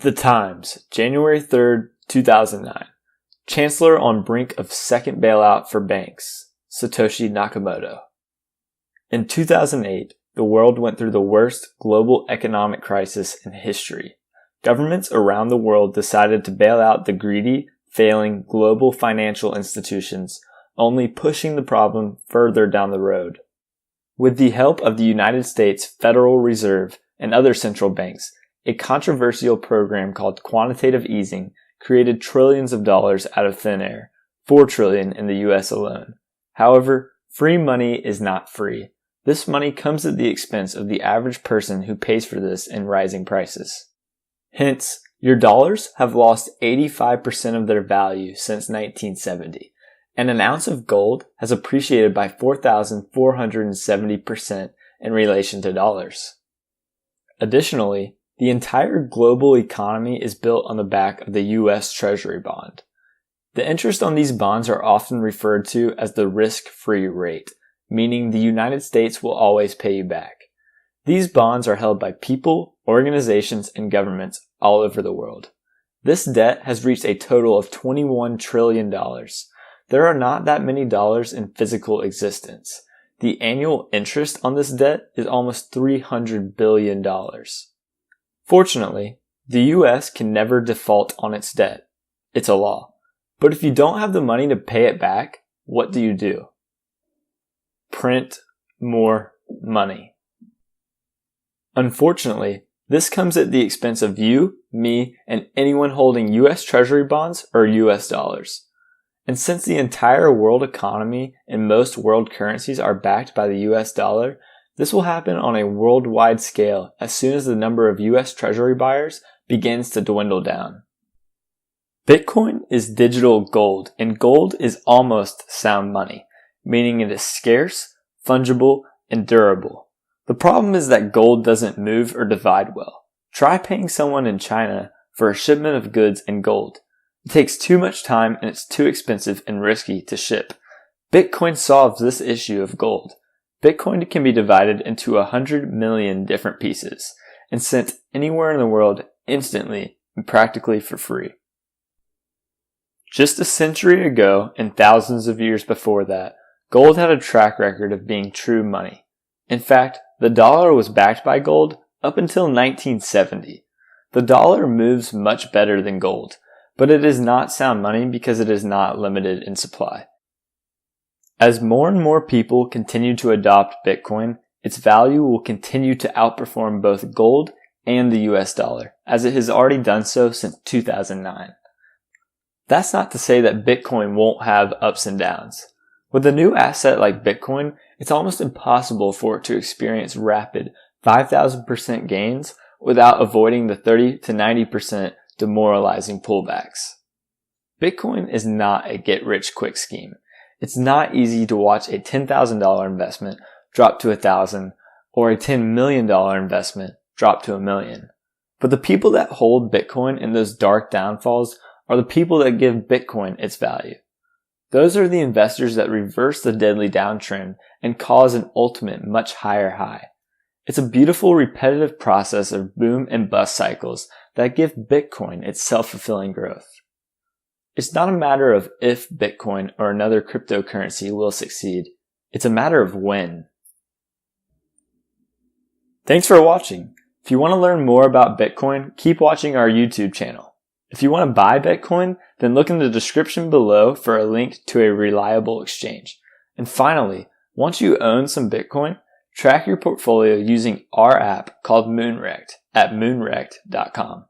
The Times, January 3rd, 2009. Chancellor on brink of second bailout for banks. Satoshi Nakamoto. In 2008, the world went through the worst global economic crisis in history. Governments around the world decided to bail out the greedy, failing global financial institutions, only pushing the problem further down the road. With the help of the United States Federal Reserve and other central banks, a controversial program called Quantitative Easing created trillions of dollars out of thin air, $4 trillion in the US alone. However, free money is not free. This money comes at the expense of the average person who pays for this in rising prices. Hence, your dollars have lost 85% of their value since 1970, and an ounce of gold has appreciated by 4,470% in relation to dollars. Additionally, the entire global economy is built on the back of the US Treasury Bond. The interest on these bonds are often referred to as the risk-free rate, meaning the United States will always pay you back. These bonds are held by people, organizations, and governments all over the world. This debt has reached a total of $21 trillion. There are not that many dollars in physical existence. The annual interest on this debt is almost $300 billion. Fortunately, the US can never default on its debt. It's a law. But if you don't have the money to pay it back, what do? Print more money. Unfortunately, this comes at the expense of you, me, and anyone holding US Treasury bonds or US dollars. And since the entire world economy and most world currencies are backed by the US dollar, this will happen on a worldwide scale as soon as the number of US Treasury buyers begins to dwindle down. Bitcoin is digital gold, and gold is almost sound money, meaning it is scarce, fungible, and durable. The problem is that gold doesn't move or divide well. Try paying someone in China for a shipment of goods in gold. It takes too much time and it's too expensive and risky to ship. Bitcoin solves this issue of gold. Bitcoin can be divided into 100 million different pieces and sent anywhere in the world instantly and practically for free. Just a century ago and thousands of years before that, gold had a track record of being true money. In fact, the dollar was backed by gold up until 1970. The dollar moves much better than gold, but it is not sound money because it is not limited in supply. As more and more people continue to adopt Bitcoin, its value will continue to outperform both gold and the US dollar, as it has already done so since 2009. That's not to say that Bitcoin won't have ups and downs. With a new asset like Bitcoin, it's almost impossible for it to experience rapid 5,000% gains without avoiding the 30 to 90% demoralizing pullbacks. Bitcoin is not a get-rich-quick scheme. It's not easy to watch a $10,000 investment drop to $1,000 or a $10 million investment drop to $1 million. But the people that hold Bitcoin in those dark downfalls are the people that give Bitcoin its value. Those are the investors that reverse the deadly downtrend and cause an ultimate much higher high. It's a beautiful repetitive process of boom and bust cycles that give Bitcoin its self-fulfilling growth. It's not a matter of if Bitcoin or another cryptocurrency will succeed. It's a matter of when. Thanks for watching. If you want to learn more about Bitcoin, keep watching our YouTube channel. If you want to buy Bitcoin, then look in the description below for a link to a reliable exchange. And finally, once you own some Bitcoin, track your portfolio using our app called Moonrect at moonrect.com.